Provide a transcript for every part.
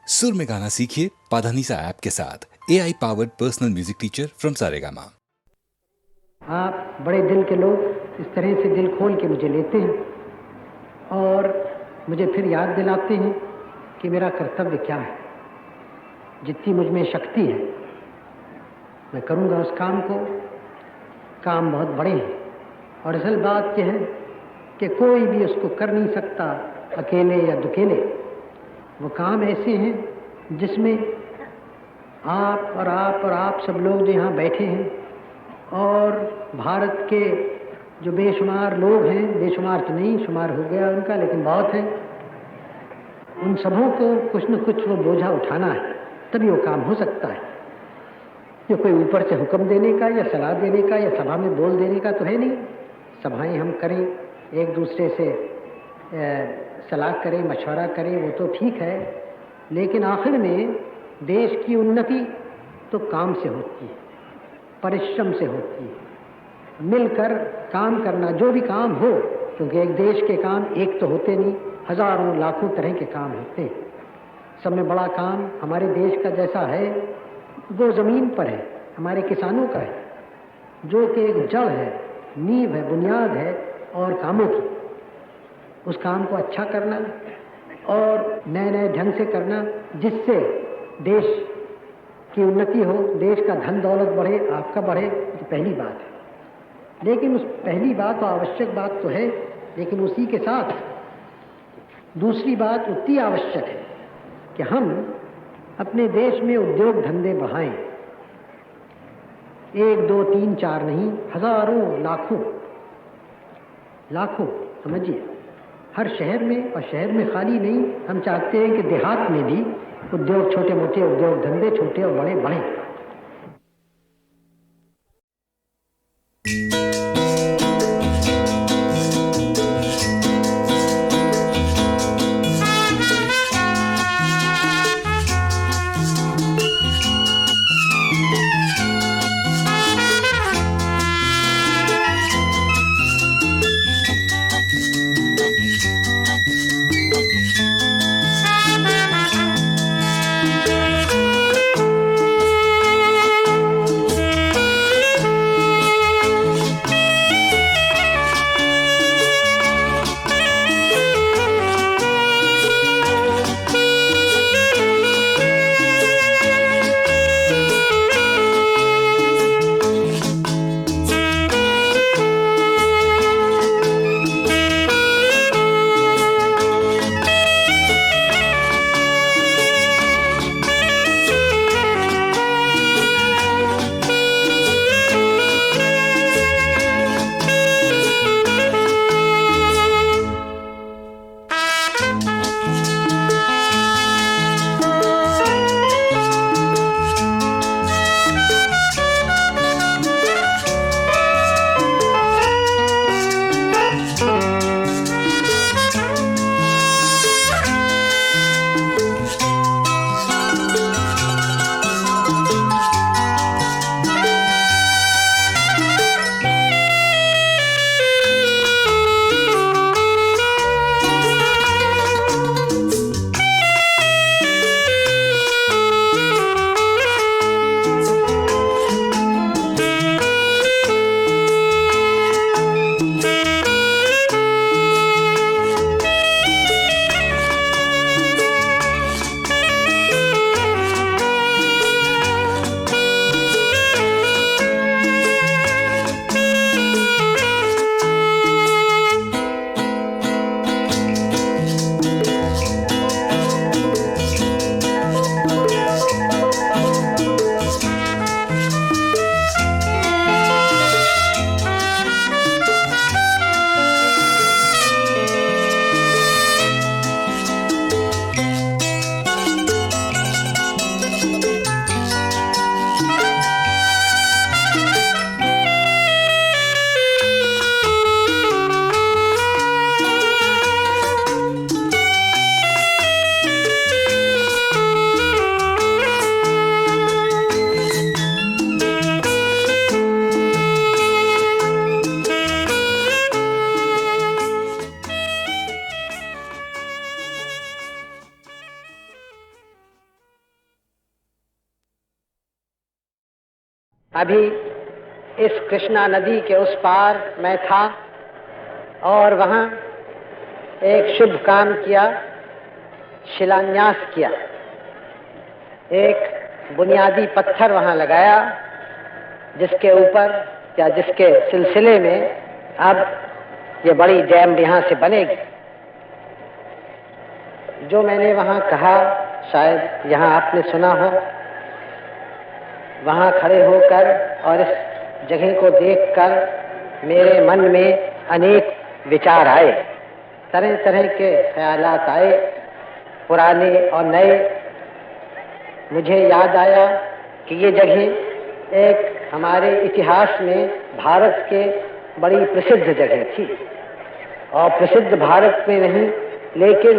सुर में गाना सीखिए पाधानीसा ऐप के साथ AI powered personal music teacher from Saregama. आप बड़े दिल के लोग इस तरह से दिल खोल के मुझे लेते हैं और मुझे फिर याद दिलाते हैं कि मेरा कर्तव्य क्या है। जितनी मुझ में शक्ति है मैं करूँगा उस काम को। काम बहुत बड़े हैं और असल बात यह है कि कोई भी उसको कर नहीं सकता अकेले या दुकेले। वो काम ऐसे हैं जिसमें आप और आप सब लोग जो यहाँ बैठे हैं और भारत के जो बेशुमार लोग हैं, बेशुमार तो नहीं, शुमार हो गया उनका, लेकिन बहुत है, उन सबों को कुछ न कुछ वो बोझा उठाना है, तभी वो काम हो सकता है। ये कोई ऊपर से हुक्म देने का या सलाह देने का या सभा में बोल देने का तो है नहीं। सभाएं हम करें, एक दूसरे से सलाह करें, मशवरा करें, वो तो ठीक है, लेकिन आखिर में देश की उन्नति तो काम से होती है, परिश्रम से होती है। मिलकर काम करना, जो भी काम हो, क्योंकि एक देश के काम एक तो होते नहीं, हजारों लाखों तरह के काम होते हैं। सब में बड़ा काम हमारे देश का जैसा है वो ज़मीन पर है, हमारे किसानों का है, जो कि एक जड़ है, नींव है, बुनियाद है और कामों की। उस काम को अच्छा करना और नए नए ढंग से करना जिससे देश की उन्नति हो, देश का धन दौलत बढ़े, आपका बढ़े, तो पहली बात है। लेकिन उस पहली बात और आवश्यक बात तो है, लेकिन उसी के साथ दूसरी बात उतनी आवश्यक है कि हम अपने देश में उद्योग धंधे बढ़ाएं। 1 2 3 4 नहीं, हजारों लाखों समझिए, हर शहर में, और शहर में खाली नहीं, हम चाहते हैं कि देहात में भी उद्योग, छोटे मोटे उद्योग धंधे, छोटे और बड़े बढ़ें। अभी इस कृष्णा नदी के उस पार मैं था और वहाँ एक शुभ काम किया, शिलान्यास किया। एक बुनियादी पत्थर वहाँ लगाया जिसके ऊपर या जिसके सिलसिले में अब ये बड़ी डैम यहाँ से बनेगी। जो मैंने वहाँ कहा, शायद यहाँ आपने सुना हो। वहाँ खड़े होकर और इस जगह को देखकर मेरे मन में अनेक विचार आए, तरह तरह के ख्यालात आए, पुराने और नए। मुझे याद आया कि ये जगह एक हमारे इतिहास में भारत के बड़ी प्रसिद्ध जगह थी, और प्रसिद्ध भारत में नहीं लेकिन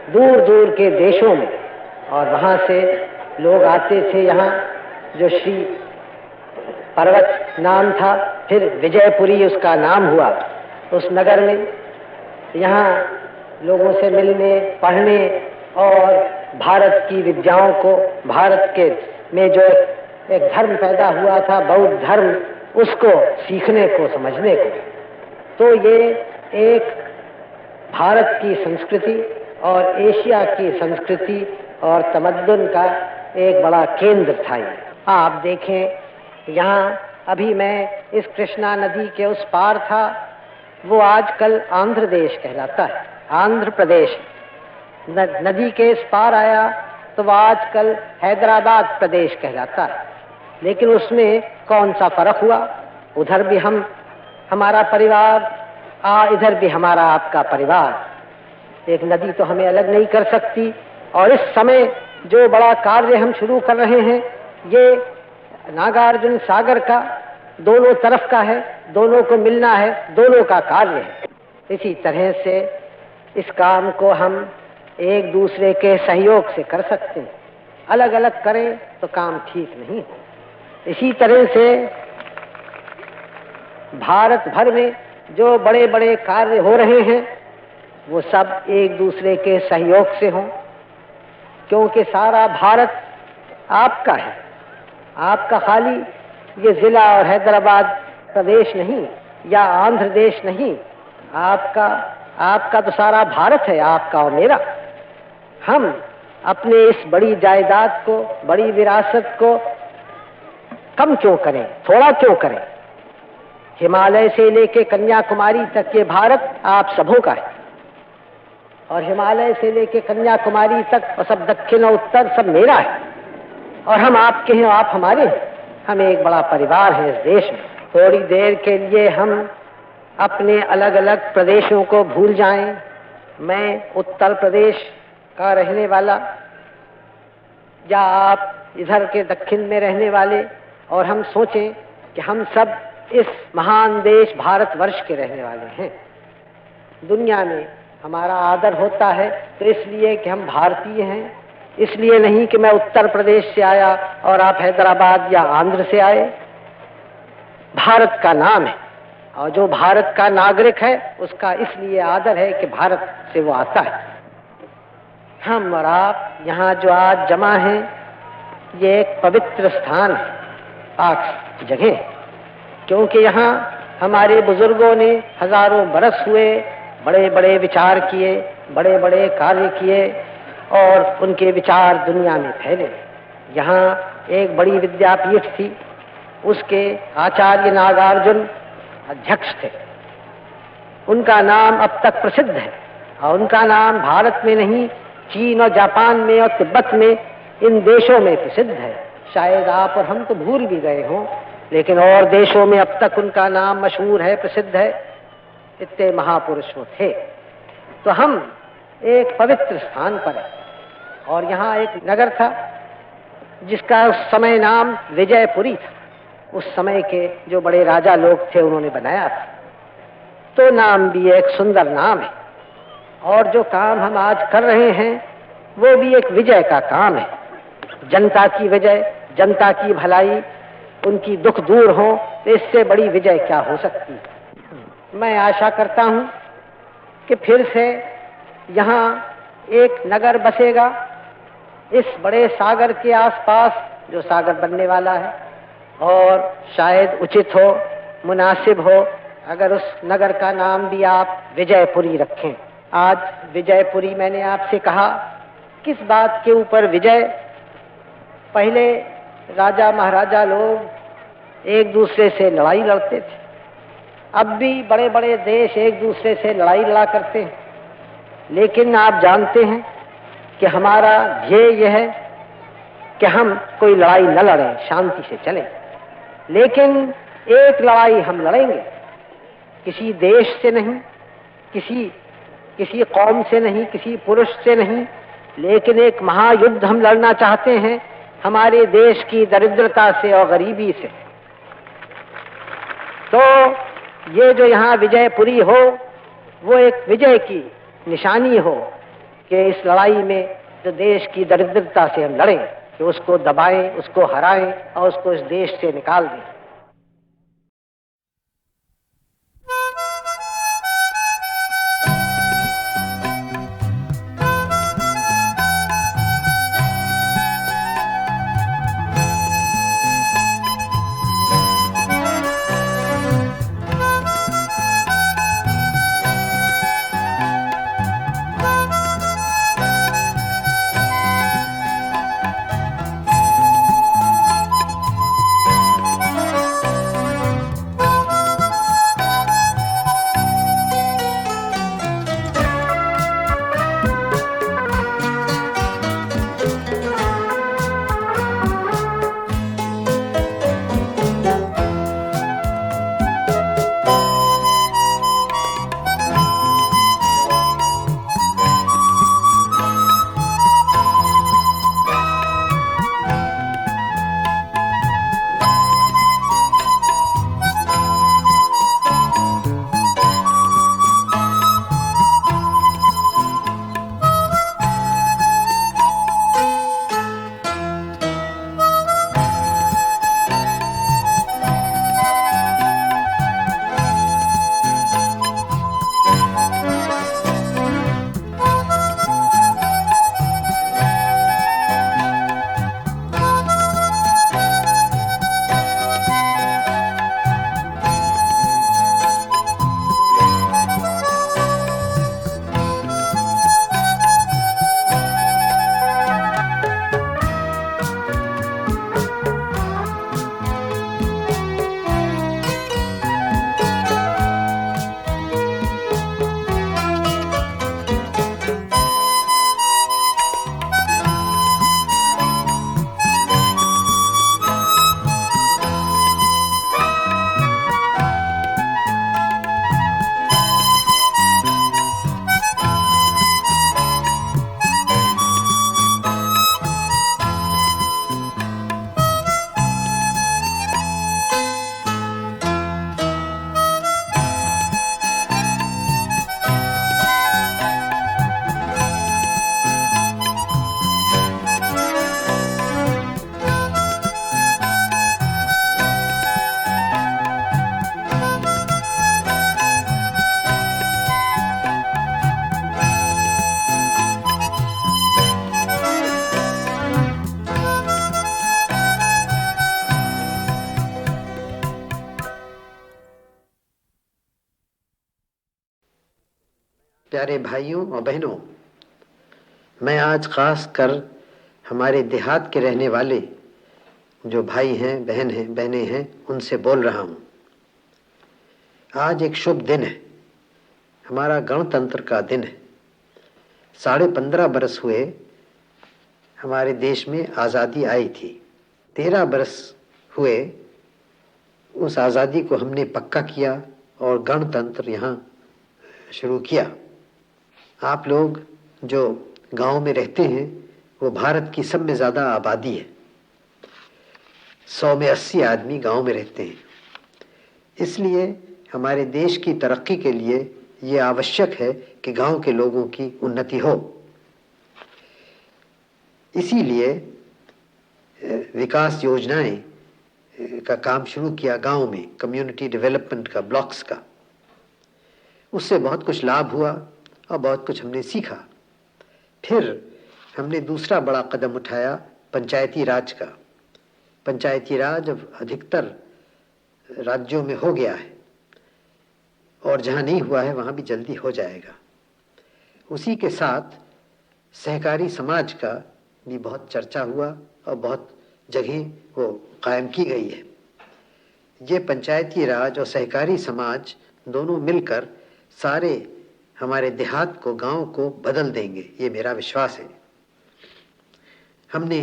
दूर दूर के देशों में, और वहाँ से लोग आते थे यहाँ। जो श्री पर्वत नाम था, फिर विजयपुरी उसका नाम हुआ। उस नगर में यहाँ लोगों से मिलने, पढ़ने और भारत की विद्याओं को, भारत के में जो एक धर्म पैदा हुआ था, बौद्ध धर्म, उसको सीखने को, समझने को। तो ये एक भारत की संस्कृति और एशिया की संस्कृति और तमद्दुन का एक बड़ा केंद्र था ये। आप देखें, यहाँ अभी मैं इस कृष्णा नदी के उस पार था, वो आजकल आंध्र देश कहलाता है, आंध्र प्रदेश। नदी के इस पार आया तो वह आजकल हैदराबाद प्रदेश कहलाता है। लेकिन उसमें कौन सा फर्क हुआ? उधर भी हमारा परिवार, इधर भी हमारा आपका परिवार। एक नदी तो हमें अलग नहीं कर सकती। और इस समय जो बड़ा कार्य हम शुरू कर रहे हैं, ये नागार्जुन सागर का दोनों तरफ का है, दोनों को मिलना है, दोनों का कार्य है। इसी तरह से इस काम को हम एक दूसरे के सहयोग से कर सकते हैं। अलग अलग करें तो काम ठीक नहीं हो। इसी तरह से भारत भर में जो बड़े बड़े कार्य हो रहे हैं, वो सब एक दूसरे के सहयोग से हों, क्योंकि सारा भारत आपका है। आपका खाली ये जिला और हैदराबाद प्रदेश नहीं या आंध्र देश नहीं, आपका तो सारा भारत है, आपका और मेरा। हम अपने इस बड़ी जायदाद को, बड़ी विरासत को कम क्यों करें, थोड़ा क्यों करें? हिमालय से लेके कन्याकुमारी तक ये भारत आप सबों का है, और हिमालय से लेके कन्याकुमारी तक और सब दक्षिण और उत्तर सब मेरा है। और हम आपके हैं, आप हमारे हैं। हम एक बड़ा परिवार है इस देश में। थोड़ी देर के लिए हम अपने अलग अलग प्रदेशों को भूल जाएं। मैं उत्तर प्रदेश का रहने वाला, या आप इधर के दक्षिण में रहने वाले, और हम सोचें कि हम सब इस महान देश भारतवर्ष के रहने वाले हैं। दुनिया में हमारा आदर होता है तो इसलिए कि हम भारतीय हैं, इसलिए नहीं कि मैं उत्तर प्रदेश से आया और आप हैदराबाद या आंध्र से आए। भारत का नाम है, और जो भारत का नागरिक है उसका इसलिए आदर है कि भारत से वो आता है। हम और आप यहाँ जो आज जमा हैं, ये एक पवित्र स्थान है, पाक जगह, क्योंकि यहाँ हमारे बुजुर्गों ने हजारों बरस हुए बड़े बड़े विचार किए, बड़े बड़े कार्य किए, और उनके विचार दुनिया में फैले। यहाँ एक बड़ी विद्यापीठ थी, उसके आचार्य नागार्जुन अध्यक्ष थे। उनका नाम अब तक प्रसिद्ध है, और उनका नाम भारत में नहीं, चीन और जापान में और तिब्बत में, इन देशों में प्रसिद्ध है। शायद आप और हम तो भूल भी गए हों, लेकिन और देशों में अब तक उनका नाम मशहूर है, प्रसिद्ध है। इतने महापुरुष वो थे। तो हम एक पवित्र स्थान पर हैं, और यहाँ एक नगर था जिसका उस समय नाम विजयपुरी था। उस समय के जो बड़े राजा लोग थे उन्होंने बनाया था। तो नाम भी एक सुंदर नाम है, और जो काम हम आज कर रहे हैं वो भी एक विजय का काम है। जनता की विजय, जनता की भलाई, उनकी दुख दूर हो, तो इससे बड़ी विजय क्या हो सकती है। मैं आशा करता हूँ कि फिर से यहाँ एक नगर बसेगा इस बड़े सागर के आसपास, जो सागर बनने वाला है, और शायद उचित हो, मुनासिब हो अगर उस नगर का नाम भी आप विजयपुरी रखें। आज विजयपुरी मैंने आपसे कहा, किस बात के ऊपर विजय? पहले राजा महाराजा लोग एक दूसरे से लड़ाई लड़ते थे, अब भी बड़े बड़े देश एक दूसरे से लड़ाई लड़ा करते हैं, लेकिन आप जानते हैं कि हमारा ध्येय यह है कि हम कोई लड़ाई न लड़ें, शांति से चलें। लेकिन एक लड़ाई हम लड़ेंगे, किसी देश से नहीं, किसी कौम से नहीं, किसी पुरुष से नहीं, लेकिन एक महायुद्ध हम लड़ना चाहते हैं हमारे देश की दरिद्रता से और गरीबी से। तो ये जो यहाँ विजयपुरी हो, वो एक विजय की निशानी हो कि इस लड़ाई में जो देश की दरिद्रता से हम लड़ें, कि उसको दबाएं, उसको हराएं और उसको इस देश से निकाल दें। प्यारे भाइयों और बहनों, मैं आज खास कर हमारे देहात के रहने वाले जो भाई हैं, बहनें हैं, उनसे बोल रहा हूँ। आज एक शुभ दिन है, हमारा गणतंत्र का दिन है। 15.5 बरस हुए हमारे देश में आज़ादी आई थी। 13 बरस हुए उस आज़ादी को हमने पक्का किया और गणतंत्र यहाँ शुरू किया। आप लोग जो गांव में रहते हैं वो भारत की सब में ज़्यादा आबादी है। 100 में 80 आदमी गांव में रहते हैं। इसलिए हमारे देश की तरक्की के लिए ये आवश्यक है कि गांव के लोगों की उन्नति हो। इसीलिए विकास योजनाएं का काम शुरू किया गांव में, कम्युनिटी डेवलपमेंट का, ब्लॉक्स का। उससे बहुत कुछ लाभ हुआ और बहुत कुछ हमने सीखा। फिर हमने दूसरा बड़ा कदम उठाया पंचायती राज का। पंचायती राज अब अधिकतर राज्यों में हो गया है और जहाँ नहीं हुआ है वहाँ भी जल्दी हो जाएगा। उसी के साथ सहकारी समाज का भी बहुत चर्चा हुआ और बहुत जगह वो कायम की गई है। ये पंचायती राज और सहकारी समाज दोनों मिलकर सारे हमारे देहात को, गांव को बदल देंगे, ये मेरा विश्वास है। हमने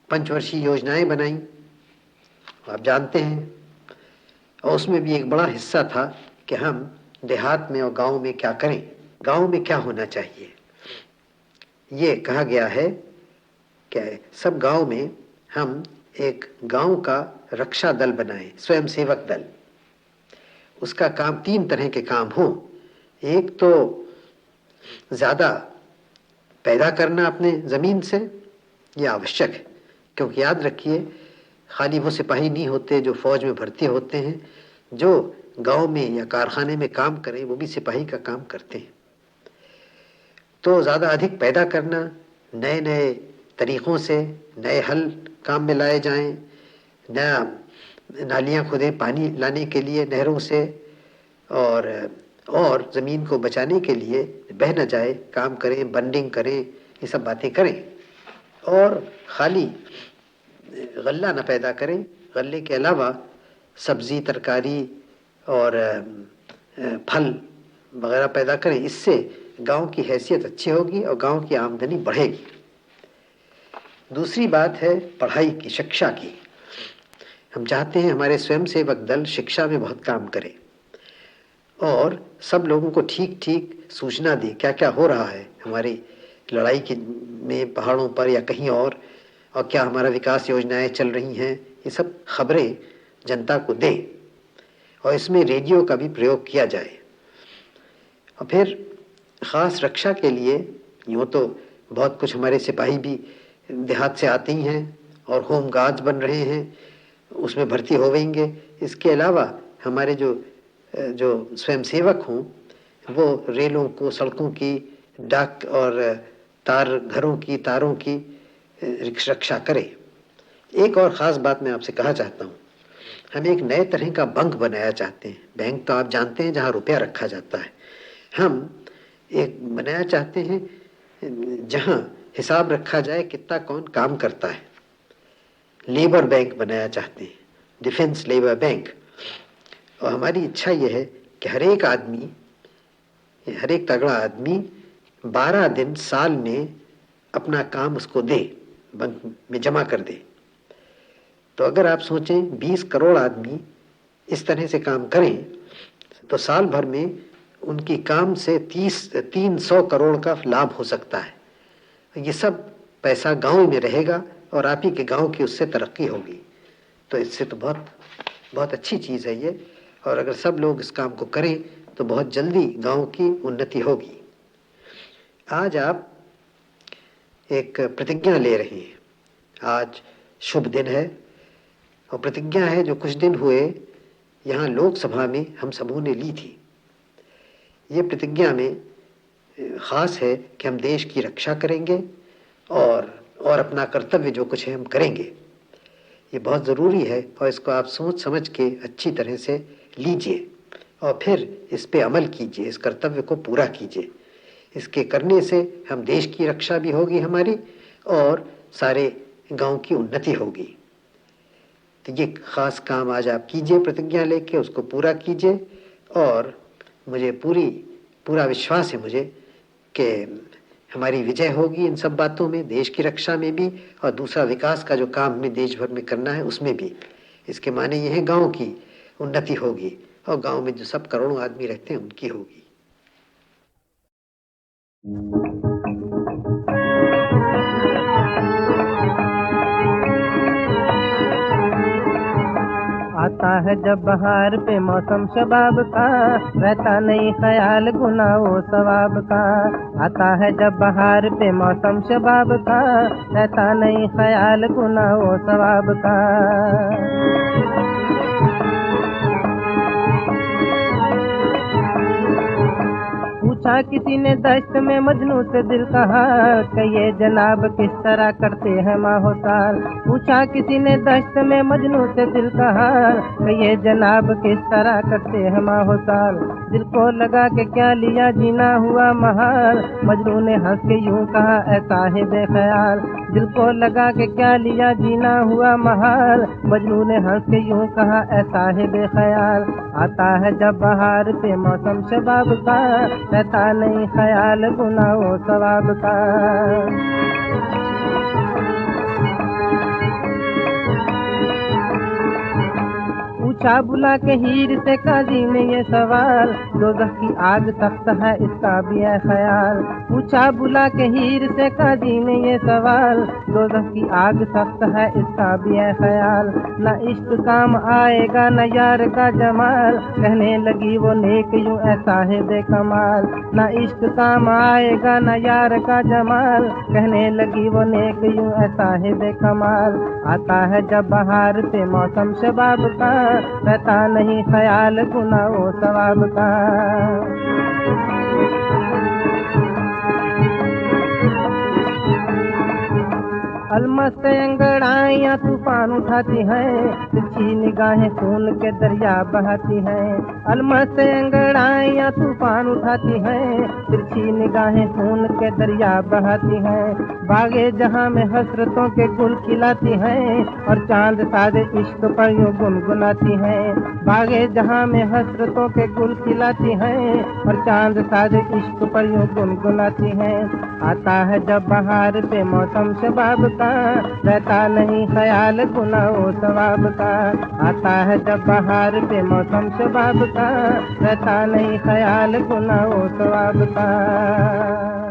पंचवर्षीय योजनाएं बनाई, आप जानते हैं, और उसमें भी एक बड़ा हिस्सा था कि हम देहात में और गांव में क्या करें, गांव में क्या होना चाहिए। ये कहा गया है कि सब गांव में हम एक गांव का रक्षा दल बनाएं, स्वयं सेवक दल। उसका काम 3 तरह के काम हों। एक तो ज़्यादा पैदा करना अपने ज़मीन से, ये आवश्यक है, क्योंकि याद रखिए खाली वो सिपाही नहीं होते जो फौज में भर्ती होते हैं, जो गांव में या कारखाने में काम करें वो भी सिपाही का काम करते हैं। तो ज़्यादा अधिक पैदा करना, नए नए तरीक़ों से नए हल काम में लाए जाएं, नया नालियाँ खुदें पानी लाने के लिए नहरों से, और ज़मीन को बचाने के लिए बह न जाए काम करें, बंडिंग करें, ये सब बातें करें। और खाली गल्ला न पैदा करें, गल्ले के अलावा सब्ज़ी, तरकारी और फल वगैरह पैदा करें। इससे गांव की हैसियत अच्छी होगी और गांव की आमदनी बढ़ेगी। दूसरी बात है पढ़ाई की, शिक्षा की। हम चाहते हैं हमारे स्वयंसेवक दल शिक्षा में बहुत काम करें और सब लोगों को ठीक ठीक सूचना दे क्या क्या हो रहा है हमारी लड़ाई की में पहाड़ों पर या कहीं और क्या हमारा विकास योजनाएं चल रही हैं, ये सब खबरें जनता को दें और इसमें रेडियो का भी प्रयोग किया जाए। और फिर ख़ास रक्षा के लिए यूँ तो बहुत कुछ हमारे सिपाही भी देहात से आते ही हैं और होम गार्ड्स बन रहे हैं, उसमें भर्ती होवेंगे। इसके अलावा हमारे जो स्वयंसेवक हों वो रेलों को, सड़कों की, डाक और तार घरों की, तारों की रक्षा करें। एक और ख़ास बात मैं आपसे कहा चाहता हूँ, हम एक नए तरह का बैंक बनाया चाहते हैं। बैंक तो आप जानते हैं जहाँ रुपया रखा जाता है, हम एक बनाया चाहते हैं जहाँ हिसाब रखा जाए कितना कौन काम करता है। लेबर बैंक बनाया चाहते हैं, डिफेंस लेबर बैंक। और हमारी इच्छा यह है कि हर एक आदमी, हर एक तगड़ा आदमी 12 दिन साल में अपना काम उसको दे, बैंक में जमा कर दे। तो अगर आप सोचें 20 करोड़ आदमी इस तरह से काम करें तो साल भर में उनकी काम से 300 करोड़ का लाभ हो सकता है। ये सब पैसा गांव में रहेगा और आप ही के गांव की उससे तरक्की होगी। तो इससे तो बहुत बहुत अच्छी चीज़ है ये, और अगर सब लोग इस काम को करें तो बहुत जल्दी गांव की उन्नति होगी। आज आप एक प्रतिज्ञा ले रहे हैं, आज शुभ दिन है और प्रतिज्ञा है जो कुछ दिन हुए यहाँ लोकसभा में हम सबों ने ली थी। ये प्रतिज्ञा में ख़ास है कि हम देश की रक्षा करेंगे और अपना कर्तव्य जो कुछ है हम करेंगे। ये बहुत ज़रूरी है और इसको आप सोच समझ के अच्छी तरह से लीजिए और फिर इस पे अमल कीजिए, इस कर्तव्य को पूरा कीजिए। इसके करने से हम देश की रक्षा भी होगी हमारी और सारे गांव की उन्नति होगी। तो ये ख़ास काम आज आप कीजिए, प्रतिज्ञा लेके उसको पूरा कीजिए। और मुझे पूरा विश्वास है मुझे कि हमारी विजय होगी इन सब बातों में, देश की रक्षा में भी और दूसरा विकास का जो काम हमें देश भर में करना है उसमें भी। इसके माने ये है गांव की उन्नति होगी और गांव में जो सब करोड़ों आदमी रहते हैं उनकी होगी। आता है जब बहार पे मौसम शबाब का, रहता नहीं ख्याल गुनाह वो सवाब का। आता है जब बहार पे मौसम शबाब का, रहता नहीं ख्याल गुनाह वो सवाब का। पूछा किसी ने दश्त में मजनू से दिल का हाल, कहिए जनाब किस तरह करते हैं माहोताल। पूछा किसी ने दश्त में मजनू से दिल का हाल, कहिए जनाब किस तरह करते हैं माहोताल। दिल को लगा के क्या लिया जीना हुआ महाल, मजनू ने हंस के यूं कहा ऐ साहिब ख्याल। दिल को लगा के क्या लिया जीना हुआ महाल, मजनू ने हंस के यूं कहा ऐ साहिब ख्याल। आता है जब बहार पे मौसम शबाब का, रहता नहीं ख्याल गुनाह सवाब का। पूछा बुला के हीर से काजी ने ये सवाल, दोज़ख की आग सख्त है इसका भी है ख्याल। पूछा बुला के हीर से काजी ने ये सवाल, दोज़ख की आग सख्त है इसका भी है ख्याल। न इश्क काम आएगा न यार का जमाल, कहने लगी वो नेक यूं ऐ साहिब कमाल। न इश्क काम आएगा न यार का जमाल, कहने लगी वो नेक यूं ऐ साहिब कमाल। आता है जब बहार पे मौसम शबाब का, रहता नहीं ख्याल गुनाह सवाब का। अलमस्त अंगड़ाइयाँ तूफान उठाती हैं, तिरछी निगाहें खून के दरिया बहाती हैं। अलमस्त अंगड़ाइयाँ तूफान उठाती हैं, तिरछी निगाहें खून के दरिया बहाती हैं। बागे जहाँ में हसरतों के गुल खिलाती हैं, और चांद सादे इश्क पर यूं गुनगुनाती हैं। बागे जहाँ में हसरतों के गुल खिलाती हैं, और चांद सादे इश्क पर यूं गुनगुनाती हैं। आता है जब बहार पे मौसम शबाब का, रहता नहीं ख्याल गुनाह सवाब का। आता है जब बहार पे मौसम शबाब का, रहता नहीं ख्याल गुनाह सवाब का।